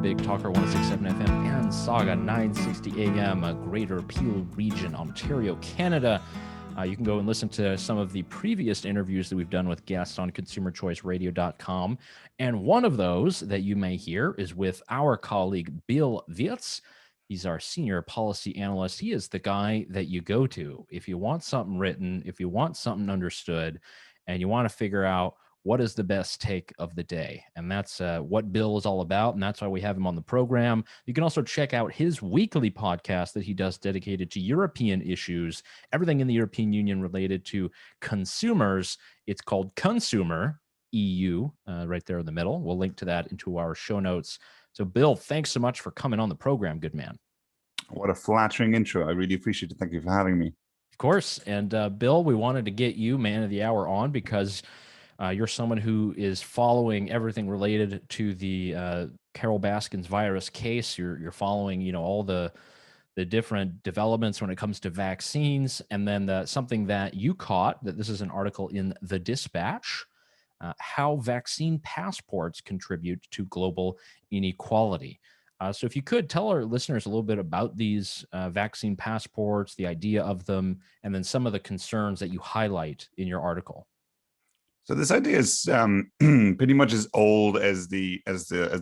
Big Talker 106.7 FM and Sauga 960 AM, Greater Peel Region, Ontario, Canada. You can go and listen to some of the previous interviews that we've done with guests on ConseumerChoiceRadio.com. And one of those that you may hear is with our colleague, Bill Wirtz. He's our senior policy analyst. He is the guy that you go to if you want something written, if you want something understood, and you want to figure out what is the best take of the day. And that's what Bill is all about, and that's why we have him on the program. You can also check out his weekly podcast that he does dedicated to European issues, everything in the European Union related to consumers. It's called ConsEUmer, EU, right there in the middle. We'll link to that into our show notes. So, Bill, thanks so much for coming on the program, good man. What a flattering intro. I really appreciate it. Thank you for having me. Of course. And Bill, we wanted to get you, man of the hour, on because you're someone who is following everything related to the Carol Baskin's virus case. You're following, all the different developments when it comes to vaccines. And then something that you caught, that this is an article in The Dispatch, how vaccine passports contribute to global inequality. So if you could tell our listeners a little bit about these vaccine passports, the idea of them, and then some of the concerns that you highlight in your article. So this idea is pretty much as old as the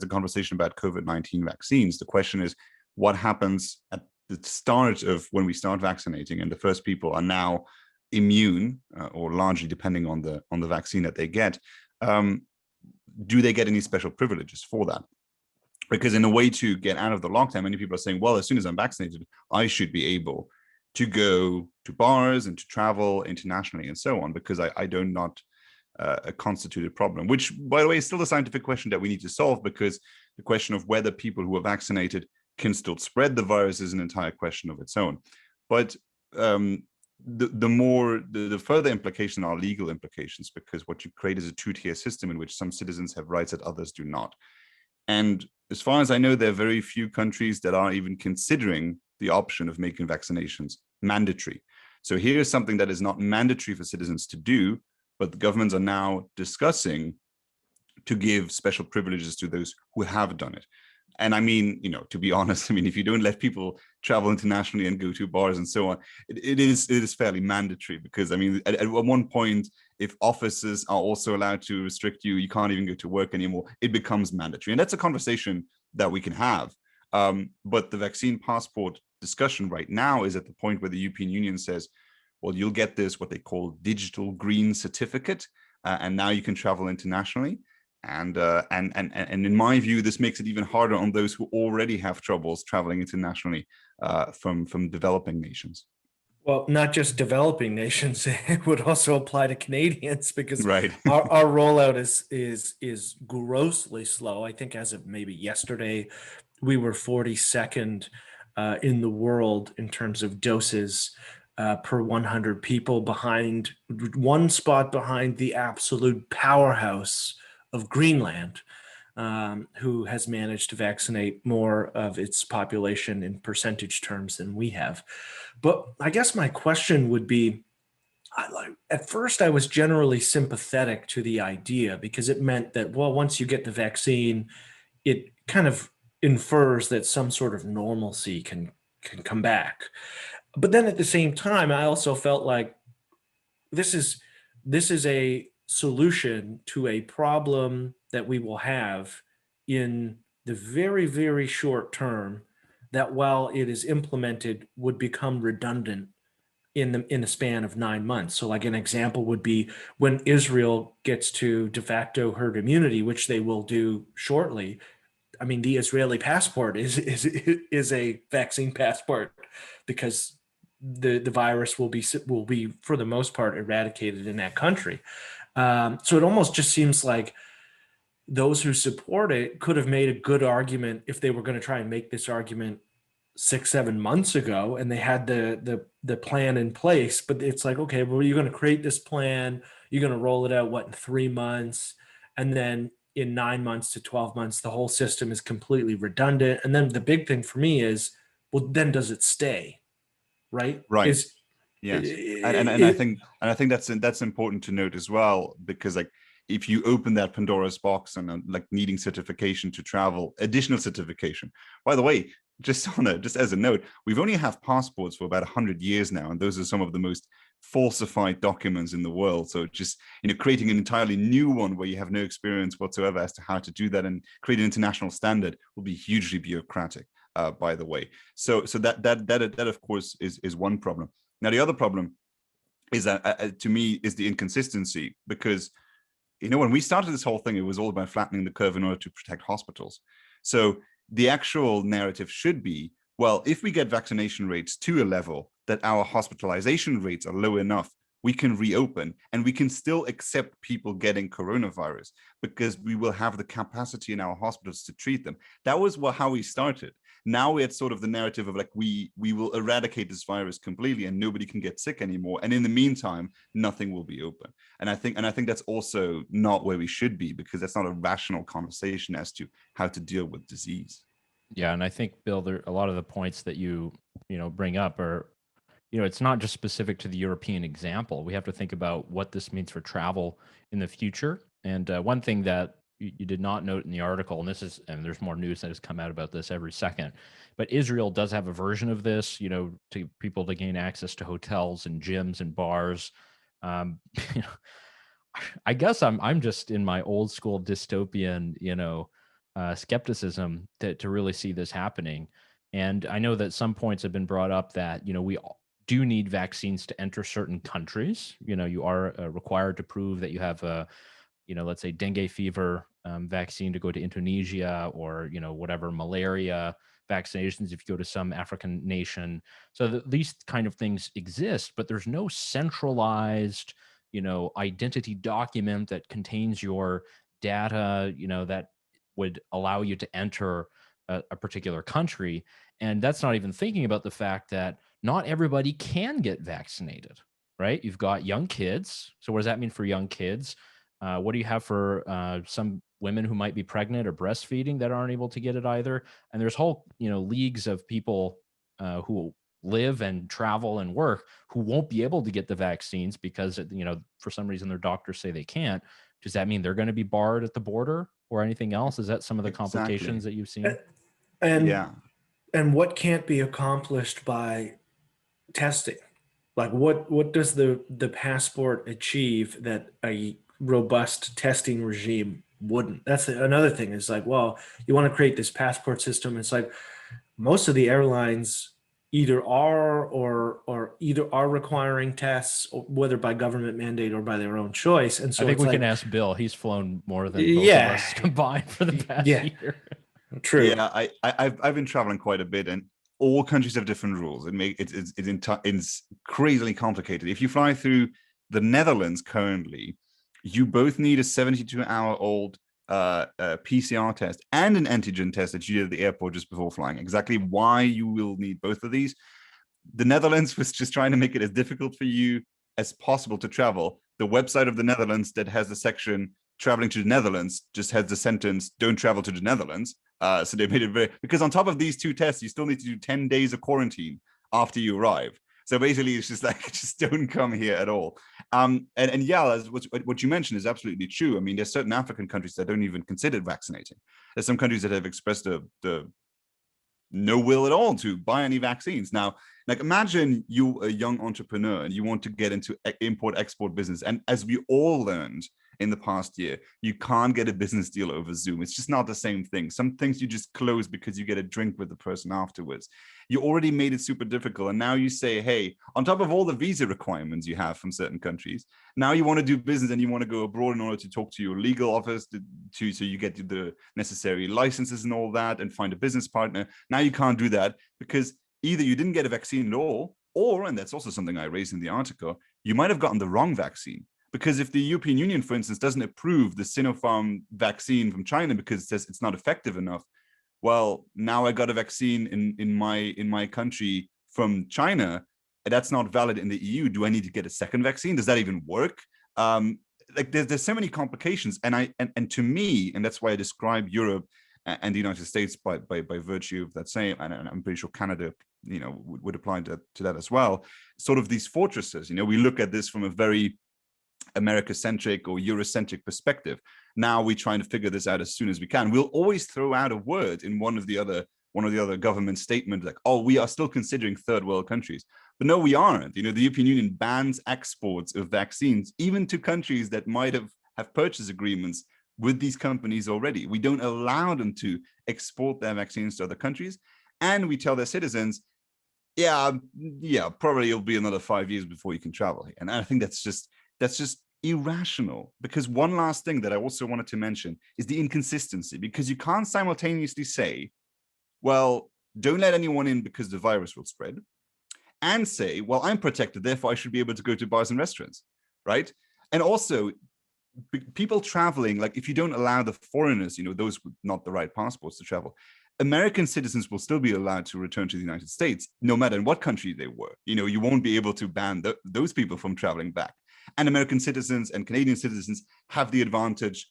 conversation about COVID-19 vaccines. The question is, what happens at the start of when we start vaccinating, and the first people are now immune, or largely depending on the vaccine that they get. Do they get any special privileges for that? Because in a way to get out of the lockdown, many people are saying, well, as soon as I'm vaccinated, I should be able to go to bars and to travel internationally and so on, because I do not constitute a problem, which, by the way, is still a scientific question that we need to solve, because the question of whether people who are vaccinated can still spread the virus is an entire question of its own. But the further implications are legal implications, because what you create is a two-tier system in which some citizens have rights that others do not. And as far as I know, there are very few countries that are even considering the option of making vaccinations mandatory. So here is something that is not mandatory for citizens to do, but the governments are now discussing to give special privileges to those who have done it. And I mean, to be honest, if you don't let people travel internationally and go to bars and so on, it is fairly mandatory, because at one point, if offices are also allowed to restrict you, you can't even go to work anymore. It becomes mandatory. And that's a conversation that we can have. But the vaccine passport discussion right now is at the point where the European Union says, well, you'll get this, what they call digital green certificate, and now you can travel internationally. And in my view, this makes it even harder on those who already have troubles traveling internationally from developing nations. Well, not just developing nations; it would also apply to Canadians, because right. our rollout is grossly slow. I think as of maybe yesterday, we were 42nd in the world in terms of doses per 100 people, behind one spot behind the absolute powerhouse of Greenland, who has managed to vaccinate more of its population in percentage terms than we have. But I guess my question would be, at first I was generally sympathetic to the idea, because it meant that, well, once you get the vaccine, it kind of infers that some sort of normalcy can come back. But then at the same time, I also felt like this is a solution to a problem that we will have in the very, very short term, that while it is implemented would become redundant in the span of 9 months. So like an example would be when Israel gets to de facto herd immunity, which they will do shortly. The Israeli passport is a vaccine passport, because the virus will be for the most part eradicated in that country. So it almost just seems like those who support it could have made a good argument if they were going to try and make this argument 6-7 months ago, and they had the plan in place. But it's like, okay, well, you're going to create this plan, you're going to roll it out in 3 months, and then in 9 months to 12 months, the whole system is completely redundant. And then the big thing for me is, well, then does it stay? Right. Yes. And I think that's important to note as well, because if you open that Pandora's box and like needing certification to travel, additional certification. By the way, just as a note, we've only had passports for about 100 years now, and those are some of the most falsified documents in the world. So just creating an entirely new one where you have no experience whatsoever as to how to do that and create an international standard will be hugely bureaucratic. By the way, so that of course is one problem. Now the other problem is that to me is the inconsistency, because when we started this whole thing, it was all about flattening the curve in order to protect hospitals. So the actual narrative should be, well, if we get vaccination rates to a level that our hospitalization rates are low enough, we can reopen and we can still accept people getting coronavirus because we will have the capacity in our hospitals to treat them. That was how we started. Now we're at sort of the narrative of like, we will eradicate this virus completely and nobody can get sick anymore. And in the meantime, nothing will be open. And I think that's also not where we should be, because that's not a rational conversation as to how to deal with disease. Yeah. And I think, Bill, a lot of the points that you bring up are, it's not just specific to the European example. We have to think about what this means for travel in the future. And one thing that you did not note in the article, and there's more news that has come out about this every second, but Israel does have a version of this, to people to gain access to hotels and gyms and bars. I guess I'm just in my old school dystopian, skepticism to really see this happening. And I know that some points have been brought up that, we do need vaccines to enter certain countries. You are required to prove that you have a, let's say dengue fever vaccine to go to Indonesia, or, whatever, malaria vaccinations if you go to some African nation. So these kind of things exist, but there's no centralized, identity document that contains your data, that would allow you to enter a particular country. And that's not even thinking about the fact that not everybody can get vaccinated, right? You've got young kids. So what does that mean for young kids? What do you have for some women who might be pregnant or breastfeeding that aren't able to get it either? And there's whole, leagues of people who live and travel and work who won't be able to get the vaccines because, for some reason their doctors say they can't. Does that mean they're going to be barred at the border or anything else? Is that some of the complications that you've seen? And what can't be accomplished by testing? Like what does the passport achieve that a robust testing regime wouldn't? That's another thing. Is like, well, you want to create this passport system. It's like most of the airlines either are or either are requiring tests, whether by government mandate or by their own choice. And so I think we can ask Bill. He's flown more than both of us combined for the past year. True. Yeah, I've been traveling quite a bit, and all countries have different rules. It's crazily complicated. If you fly through the Netherlands currently, you both need a 72-hour-old PCR test and an antigen test that you did at the airport just before flying. Exactly why you will need both of these. The Netherlands was just trying to make it as difficult for you as possible to travel. The website of the Netherlands that has the section traveling to the Netherlands just has the sentence, don't travel to the Netherlands. So they made it because on top of these two tests, you still need to do 10 days of quarantine after you arrive. So basically, it's just like, just don't come here at all. And yeah, what you mentioned is absolutely true. I mean, there's certain African countries that don't even consider vaccinating. There's some countries that have expressed the no will at all to buy any vaccines. Now, like imagine you a young entrepreneur and you want to get into import-export business. And as we all learned in the past year, you can't get a business deal over Zoom. It's just not the same thing. Some things you just close because you get a drink with the person afterwards. You already made it super difficult. And now you say, hey, on top of all the visa requirements you have from certain countries, now you want to do business and you want to go abroad in order to talk to your legal office so you get the necessary licenses and all that and find a business partner. Now you can't do that because either you didn't get a vaccine at all, or, and that's also something I raised in the article, you might have gotten the wrong vaccine. Because if the European Union, for instance, doesn't approve the Sinopharm vaccine from China because it says it's not effective enough, well, now I got a vaccine in my country from China, and that's not valid in the EU. Do I need to get a second vaccine? Does that even work? Like there's so many complications, and to me, and that's why I describe Europe and the United States by virtue of that same, and I'm pretty sure Canada, would apply to that as well. Sort of these fortresses. We look at this from a very America-centric or Eurocentric perspective. Now we're trying to figure this out as soon as we can. We'll always throw out a word in one of the other government statements, like, oh, we are still considering third world countries. But no, we aren't. The European Union bans exports of vaccines, even to countries that might have purchase agreements with these companies already. We don't allow them to export their vaccines to other countries. And we tell their citizens, yeah, probably it'll be another 5 years before you can travel here. And I think that's just irrational. Because one last thing that I also wanted to mention is the inconsistency, because you can't simultaneously say, well, don't let anyone in because the virus will spread, and say, well, I'm protected, therefore I should be able to go to bars and restaurants, right? And also, people traveling, like if you don't allow the foreigners, those with not the right passports to travel, American citizens will still be allowed to return to the United States, no matter in what country they were. You won't be able to ban those people from traveling back. And American citizens and Canadian citizens have the advantage,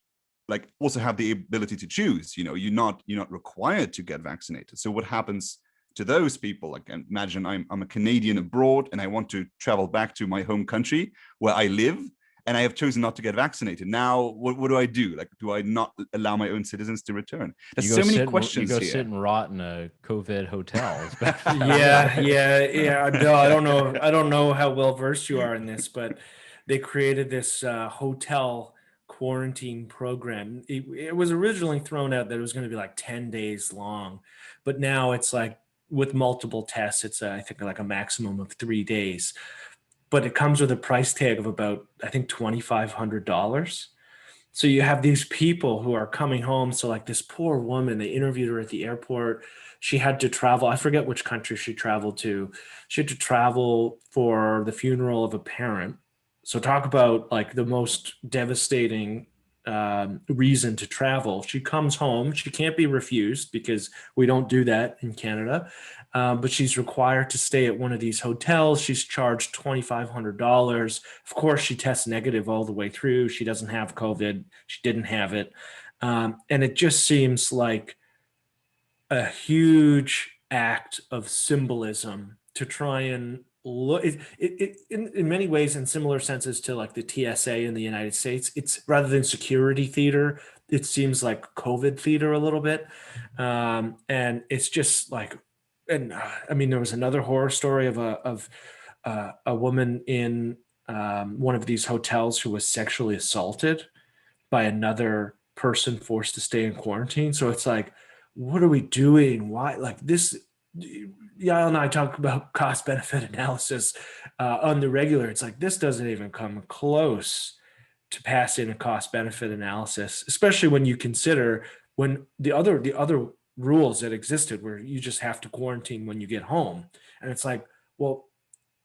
like also have the ability to choose. You're not required to get vaccinated. So what happens to those people? Like, imagine I'm a Canadian abroad and I want to travel back to my home country where I live, and I have chosen not to get vaccinated. Now, what do I do? Like, do I not allow my own citizens to return? There's so many questions here. You go sit and rot in a COVID hotel. Yeah. Bill, I don't know how well versed you are in this, but they created this hotel quarantine program. It was originally thrown out that it was going to be like 10 days long, but now it's like with multiple tests, it's I think like a maximum of 3 days. But it comes with a price tag of about, I think, $2,500. So you have these people who are coming home. So like this poor woman, they interviewed her at the airport. She had to travel. I forget which country she traveled to. She had to travel for the funeral of a parent. So talk about like the most devastating reason to travel. She comes home. She can't be refused because we don't do that in Canada. But she's required to stay at one of these hotels. She's charged $2,500. Of course, she tests negative all the way through. She doesn't have COVID. She didn't have it. And it just seems like a huge act of symbolism to try and look in many ways, in similar senses to like the TSA in the United States. It's rather than security theater, it seems like COVID theater a little bit. And it's just like, and I mean, there was another horror story of a woman in one of these hotels who was sexually assaulted by another person forced to stay in quarantine. So it's like, what are we doing? Why? Like this, Yael and I talk about cost benefit analysis on the regular. It's like, this doesn't even come close to passing a cost benefit analysis, especially when you consider when the other rules that existed where you just have to quarantine when you get home. And it's like, well,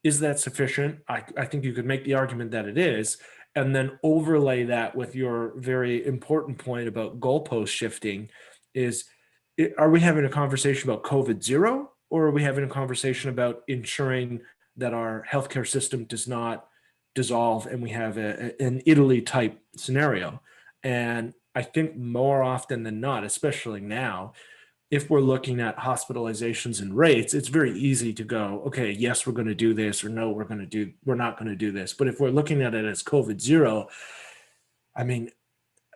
is that sufficient? I think you could make the argument that it is, and then overlay that with your very important point about goalpost shifting is, are we having a conversation about COVID zero, or are we having a conversation about ensuring that our healthcare system does not dissolve and we have an Italy type scenario? And I think more often than not, especially now, if we're looking at hospitalizations and rates, it's very easy to go, okay, yes, we're going to do this, or no, we're not going to do this. But if we're looking at it as COVID zero, I mean,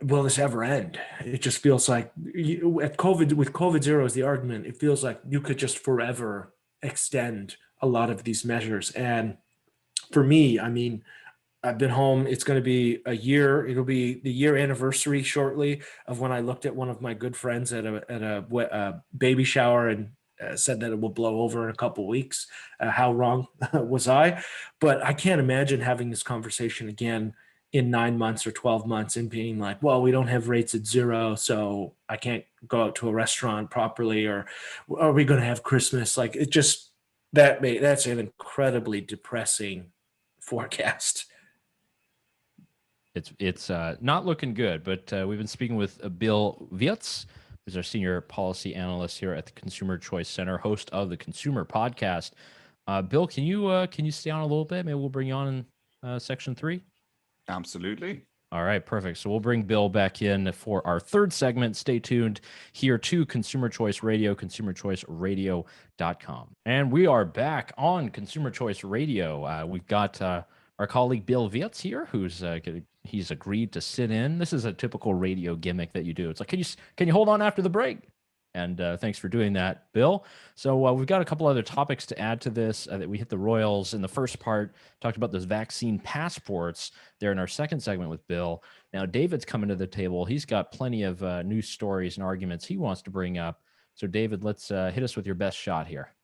will this ever end? It just feels like with COVID zero is the argument. It feels like you could just forever extend a lot of these measures. And for me, I mean, I've been home. It's going to be a year. It'll be the year anniversary shortly of when I looked at one of my good friends at a baby shower and said that it will blow over in a couple of weeks. How wrong was I? But I can't imagine having this conversation again in 9 months or 12 months and being like, well, we don't have rates at zero, so I can't go out to a restaurant properly, or are we going to have Christmas? Like, it just, that's an incredibly depressing forecast. It's not looking good, but we've been speaking with Bill Wirtz, who's our senior policy analyst here at the Consumer Choice Center, host of the Consumer Podcast. Bill, can you stay on a little bit? Maybe we'll bring you on in section 3. Absolutely. All right, perfect. So we'll bring Bill back in for our third segment. Stay tuned here to Consumer Choice Radio, consumerchoiceradio.com. And we are back on Consumer Choice Radio. We've got our colleague Bill Wirtz here, who's he's agreed to sit in. This is a typical radio gimmick that you do. It's like, can you hold on after the break? And thanks for doing that, Bill. So we've got a couple other topics to add to this. That we hit the royals in the first part, talked about those vaccine passports there in our second segment with Bill. Now, David's coming to the table. He's got plenty of news stories and arguments he wants to bring up. So, David, let's hit us with your best shot here.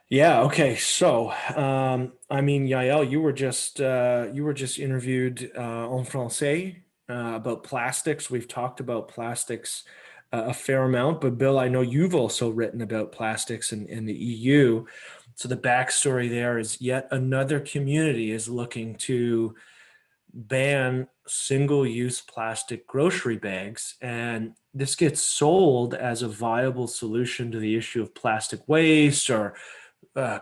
Yeah. Okay. So, I mean, Yael, you were just interviewed en français about plastics. We've talked about plastics a fair amount, but Bill, I know you've also written about plastics in the EU. So the backstory there is yet another community is looking to ban single-use plastic grocery bags, and this gets sold as a viable solution to the issue of plastic waste or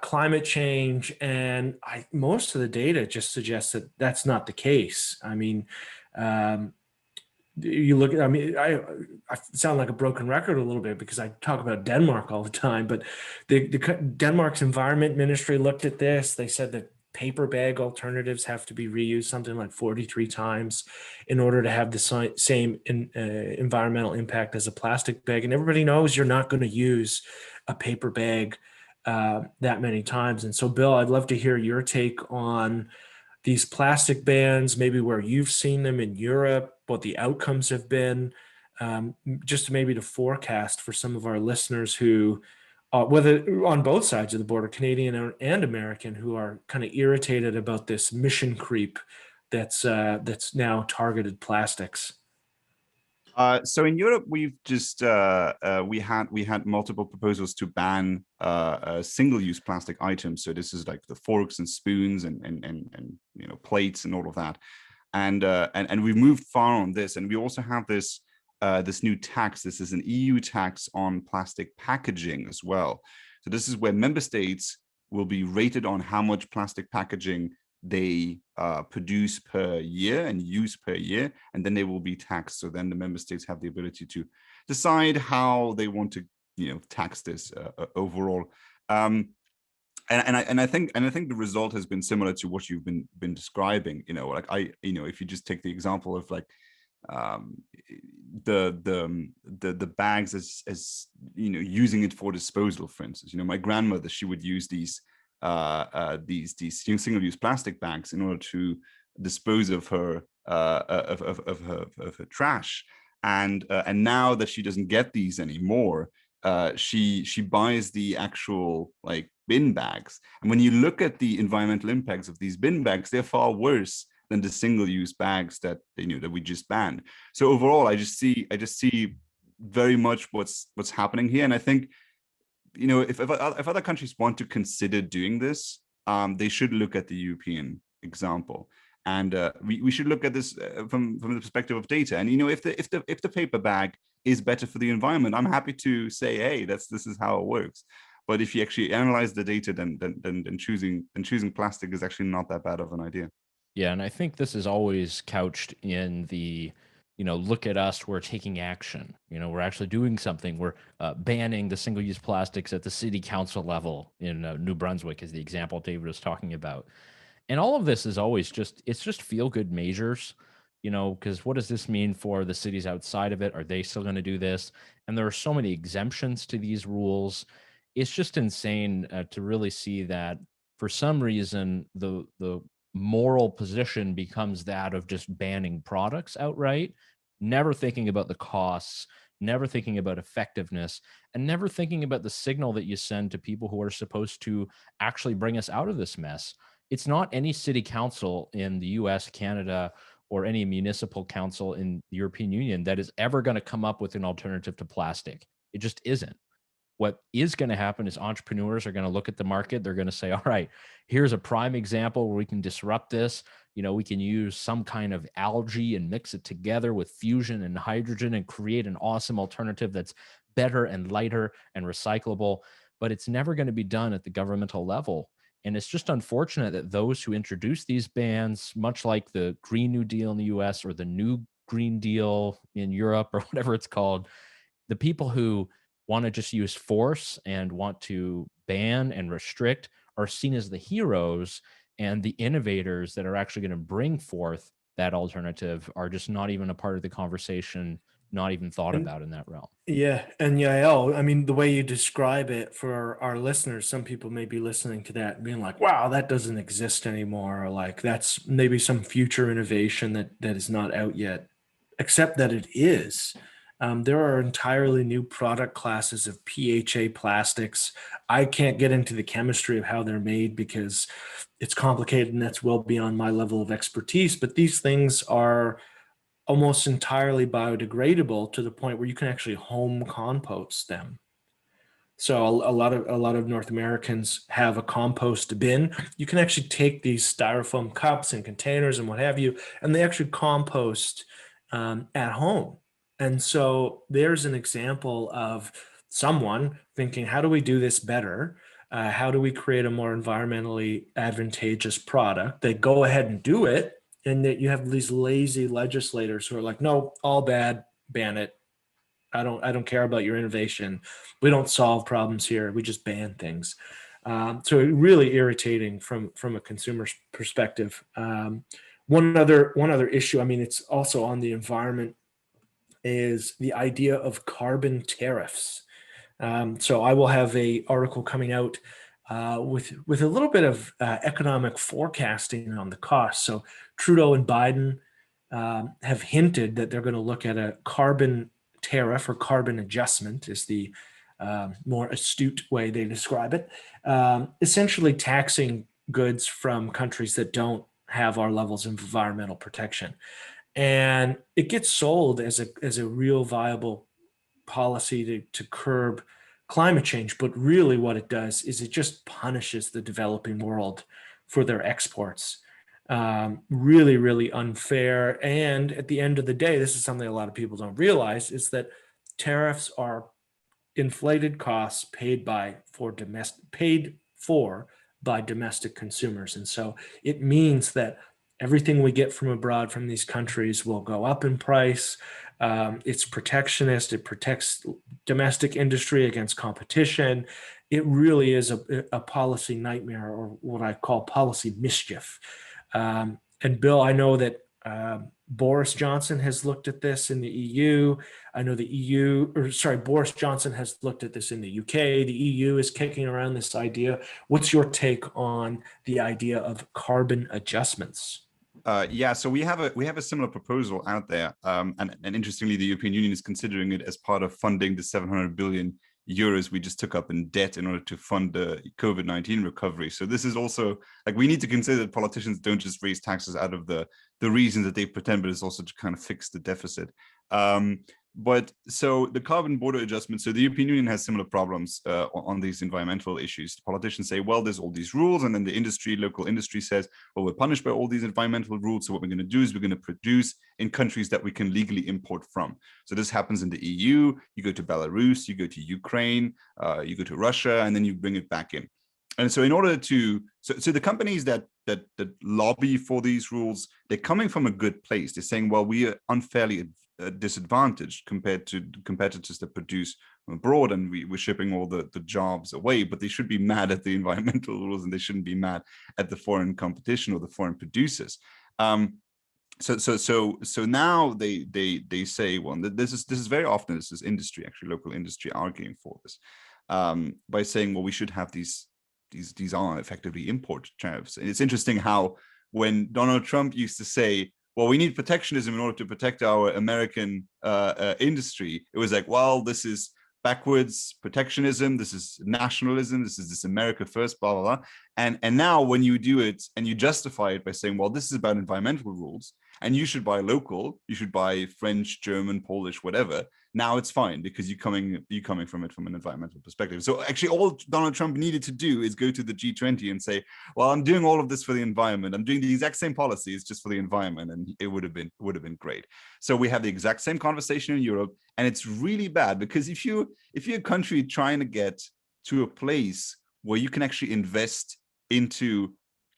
climate change. And most of the data just suggests that that's not the case. I mean, you look at, I mean, I sound like a broken record a little bit because I talk about Denmark all the time, but Denmark's environment ministry looked at this. They said that paper bag alternatives have to be reused something like 43 times in order to have the same environmental impact as a plastic bag. And everybody knows you're not going to use a paper bag that many times. And so, Bill, I'd love to hear your take on these plastic bans, maybe where you've seen them in Europe, what the outcomes have been, just maybe to forecast for some of our listeners who, whether on both sides of the border, Canadian and American, who are kind of irritated about this mission creep that's now targeted plastics. So in Europe, we've just we had multiple proposals to ban single-use plastic items. So this is like the forks and spoons and plates and all of that, and we've moved far on this. And we also have this this new tax. This is an EU tax on plastic packaging as well. So this is where member states will be rated on how much plastic packaging they produce per year and use per year, and then they will be taxed. So then the member states have the ability to decide how they want to, tax this overall. And I think the result has been similar to what you've been describing. If you just take the example of like the bags as using it for disposal, for instance. My grandmother, she would use these single-use plastic bags in order to dispose of her of her trash, and now that she doesn't get these anymore, she buys the actual like bin bags. And when you look at the environmental impacts of these bin bags, they're far worse than the single-use bags that that we just banned. So overall, I just see very much what's happening here, and I think, if other countries want to consider doing this, they should look at the European example, and we should look at this from the perspective of data. And if the paper bag is better for the environment, I'm happy to say, hey, this is how it works. But if you actually analyze the data, then choosing plastic is actually not that bad of an idea. Yeah, and I think this is always couched in the, look at us, we're taking action. We're actually doing something. We're banning the single-use plastics at the city council level in New Brunswick, is the example David was talking about. And all of this is always it's just feel-good measures, because what does this mean for the cities outside of it? Are they still going to do this? And there are so many exemptions to these rules. It's just insane to really see that for some reason, the moral position becomes that of just banning products outright, never thinking about the costs, never thinking about effectiveness, and never thinking about the signal that you send to people who are supposed to actually bring us out of this mess. It's not any city council in the US, Canada, or any municipal council in the European Union that is ever going to come up with an alternative to plastic. It just isn't. What is going to happen is entrepreneurs are going to look at the market. They're going to say, all right, here's a prime example where we can disrupt this. We can use some kind of algae and mix it together with fusion and hydrogen and create an awesome alternative that's better and lighter and recyclable. But it's never going to be done at the governmental level. And it's just unfortunate that those who introduce these bans, much like the Green New Deal in the US or the New Green Deal in Europe or whatever it's called, the people who want to just use force and want to ban and restrict are seen as the heroes. and the innovators that are actually going to bring forth that alternative are just not even a part of the conversation, not even thought about in that realm. Yeah, and Yael, I mean, the way you describe it for our listeners, some people may be listening to that and being like, wow, that doesn't exist anymore, or like that's maybe some future innovation that is not out yet, except that it is. There are entirely new product classes of PHA plastics. I can't get into the chemistry of how they're made because it's complicated and that's well beyond my level of expertise, but these things are almost entirely biodegradable to the point where you can actually home compost them. So a lot of North Americans have a compost bin. You can actually take these styrofoam cups and containers and what have you, and they actually compost at home. And so there's an example of someone thinking, how do we do this better? How do we create a more environmentally advantageous product? They go ahead and do it, and that you have these lazy legislators who are like, no, all bad, ban it. I don't care about your innovation. We don't solve problems here. We just ban things. So really irritating from a consumer's perspective. One other issue, I mean, it's also on the environment, is the idea of carbon tariffs. So I will have a article coming out with a little bit of economic forecasting on the cost. So Trudeau and Biden have hinted that they're going to look at a carbon tariff, or carbon adjustment is the more astute way they describe it, essentially taxing goods from countries that don't have our levels of environmental protection. And it gets sold as a real viable policy to curb climate change. But really what it does is it just punishes the developing world for their exports. Really, really unfair. And at the end of the day, this is something a lot of people don't realize, is that tariffs are inflated costs paid for by domestic consumers. And so it means that everything we get from abroad from these countries will go up in price. It's protectionist. It protects domestic industry against competition. It really is a policy nightmare, or what I call policy mischief. And Bill, I know that Boris Johnson has looked at this in the EU. I know Boris Johnson has looked at this in the UK. The EU is kicking around this idea. What's your take on the idea of carbon adjustments? Yeah, so we have a similar proposal out there, and interestingly, the European Union is considering it as part of funding the 700 billion euros we just took up in debt in order to fund the COVID-19 recovery. So this is also, like, we need to consider that politicians don't just raise taxes out of the reasons that they pretend, but it's also to kind of fix the deficit. But so the carbon border adjustment, so the European Union has similar problems on these environmental issues. The politicians say, well, there's all these rules, and then the industry, local industry says, well, we're punished by all these environmental rules. So what we're going to do is we're going to produce in countries that we can legally import from. So this happens in the EU. You go to Belarus, you go to Ukraine, you go to Russia, and then you bring it back in. And so in order to, so the companies that lobby for these rules, they're coming from a good place. They're saying, well, we are unfairly disadvantaged compared to competitors that produce abroad, and we're shipping all the jobs away, but they should be mad at the environmental rules, and they shouldn't be mad at the foreign competition or the foreign producers. So now they say, well, this is very often, this is industry, actually local industry, arguing for this, by saying, well, we should have these are effectively import tariffs. And it's interesting how when Donald Trump used to say, well, we need protectionism in order to protect our American industry, it was like, well, this is backwards protectionism, this is nationalism, this is this America first, blah, blah, blah. And now when you do it and you justify it by saying, well, this is about environmental rules, and you should buy local, you should buy French, German, Polish, whatever, now it's fine because you're coming from it from an environmental perspective. So actually all Donald Trump needed to do is go to the G20 and say, well, I'm doing all of this for the environment. I'm doing the exact same policies just for the environment. And it would have been great. So we have the exact same conversation in Europe. And it's really bad because if you're a country trying to get to a place where you can actually invest into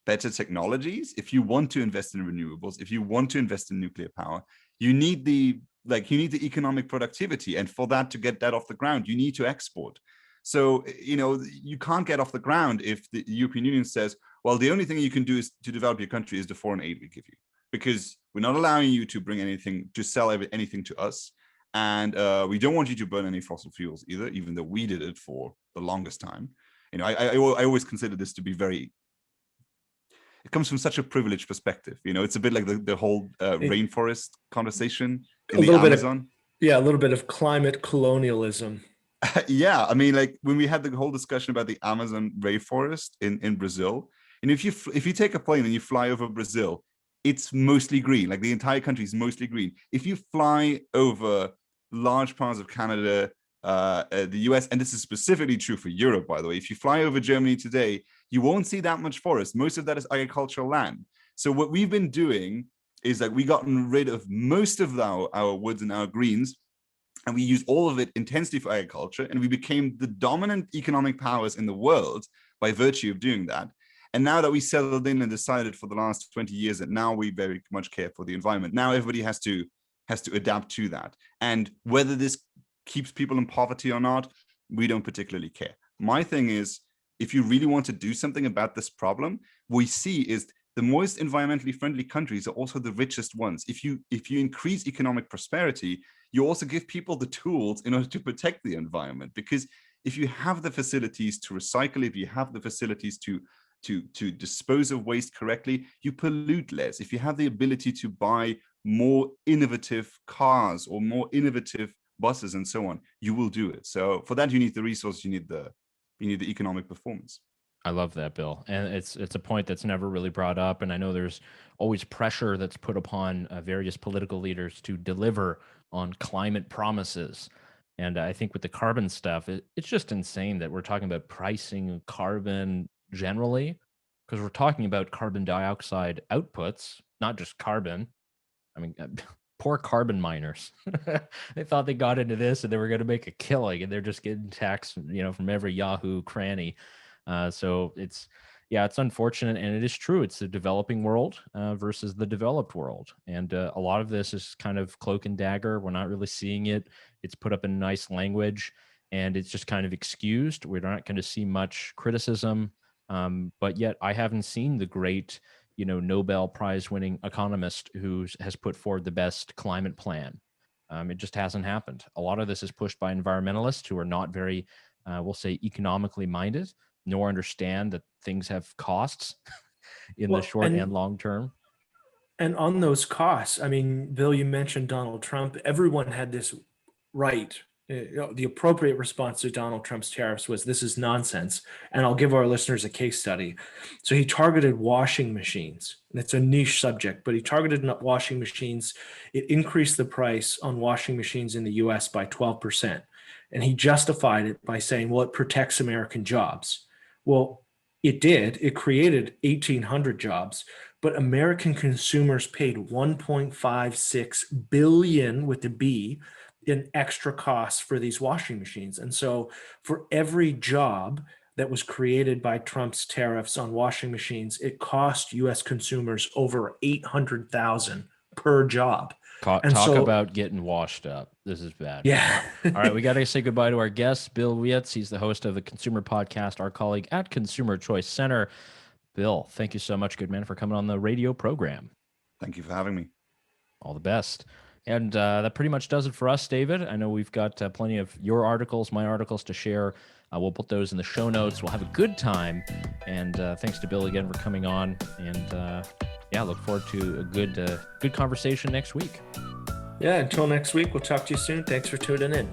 better technologies, if you want to invest in renewables, if you want to invest in nuclear power, you need the economic productivity. And for that, to get that off the ground, you need to export. So, you can't get off the ground if the European Union says, well, the only thing you can do is to develop your country is the foreign aid we give you, because we're not allowing you to bring anything, to sell anything to us. And we don't want you to burn any fossil fuels either, even though we did it for the longest time. You know, I always consider this to be it comes from such a privileged perspective. You know, it's a bit like the whole rainforest conversation in the Amazon. A little bit of climate colonialism. Yeah, I mean, like when we had the whole discussion about the Amazon rainforest in Brazil, and if you take a plane and you fly over Brazil, it's mostly green. Like the entire country is mostly green. If you fly over large parts of Canada, the US, and this is specifically true for Europe, by the way, if you fly over Germany today, you won't see that much forest. Most of that is agricultural land. So what we've been doing is that we've gotten rid of most of our woods and our greens, and we use all of it intensely for agriculture, and we became the dominant economic powers in the world by virtue of doing that. And now that we settled in and decided for the last 20 years that now we very much care for the environment, now everybody has to adapt to that. And whether this keeps people in poverty or not, we don't particularly care. My thing is, if you really want to do something about this problem, what we see is the most environmentally friendly countries are also the richest ones. If you increase economic prosperity, you also give people the tools in order to protect the environment. Because if you have the facilities to recycle, if you have the facilities to dispose of waste correctly, you pollute less. If you have the ability to buy more innovative cars or more innovative buses and so on, you will do it. So for that, you need the resources, you need the economic performance. I love that, Bill. And it's a point that's never really brought up. And I know there's always pressure that's put upon various political leaders to deliver on climate promises. And I think with the carbon stuff, it's just insane that we're talking about pricing carbon generally, because we're talking about carbon dioxide outputs, not just carbon. I mean, poor carbon miners. They thought they got into this and they were going to make a killing, and they're just getting taxed, from every Yahoo cranny. So it's unfortunate, and it is true. It's the developing world versus the developed world, and a lot of this is kind of cloak and dagger. We're not really seeing it. It's put up in nice language, and it's just kind of excused. We're not going to see much criticism, but yet I haven't seen the great, Nobel Prize winning economist who has put forward the best climate plan. It just hasn't happened. A lot of this is pushed by environmentalists who are not very, we'll say, economically minded, nor understand that things have costs in the short and long term. And on those costs, I mean, Bill, you mentioned Donald Trump. Everyone had this right. The appropriate response to Donald Trump's tariffs was, this is nonsense. And I'll give our listeners a case study. So he targeted washing machines. And it's a niche subject, but he targeted washing machines. It increased the price on washing machines in the US by 12%. And he justified it by saying, well, it protects American jobs. Well, it did. It created 1,800 jobs, but American consumers paid $1.56 billion with a B in extra costs for these washing machines. And so for every job that was created by Trump's tariffs on washing machines, it cost US consumers over $800,000 per job. Talk about getting washed up. This is bad. Yeah. All right, we got to say goodbye to our guest, Bill Wirtz. He's the host of the Consumer Podcast, our colleague at Consumer Choice Center. Bill, thank you so much, good man, for coming on the radio program. Thank you for having me. All the best. And that pretty much does it for us, David. I know we've got plenty of your articles, my articles to share. We'll put those in the show notes. We'll have a good time. And thanks to Bill again for coming on. And look forward to a good conversation next week. Yeah, until next week, we'll talk to you soon. Thanks for tuning in.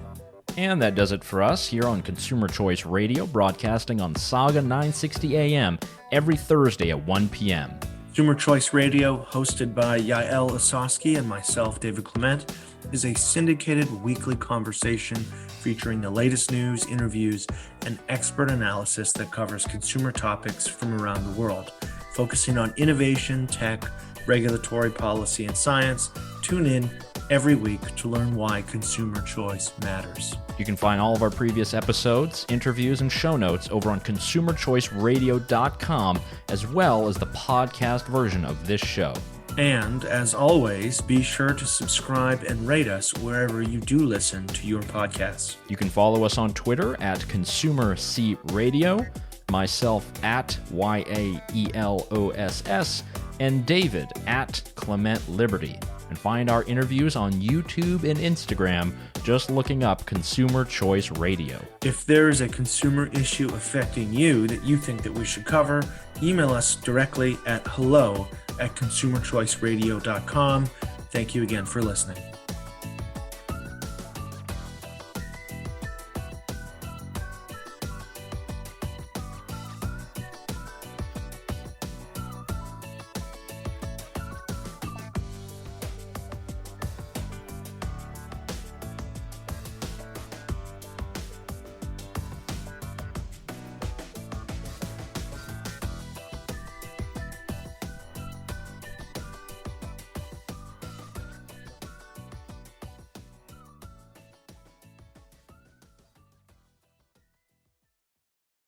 And that does it for us here on Consumer Choice Radio, broadcasting on Sauga 960 AM every Thursday at 1 p.m. Consumer Choice Radio, hosted by Yael Osowski and myself, David Clement, is a syndicated weekly conversation featuring the latest news, interviews, and expert analysis that covers consumer topics from around the world, focusing on innovation, tech, regulatory policy, and science. Tune in every week to learn why consumer choice matters. You can find all of our previous episodes, interviews, and show notes over on consumerchoiceradio.com, as well as the podcast version of this show. And as always, be sure to subscribe and rate us wherever you do listen to your podcasts. You can follow us on Twitter at ConsumerC Radio. myself at YAELOSS, and David at Clement Liberty. And find our interviews on YouTube and Instagram, just looking up Consumer Choice Radio. If there is a consumer issue affecting you that you think that we should cover, email us directly at hello@consumerchoiceradio.com. Thank you again for listening.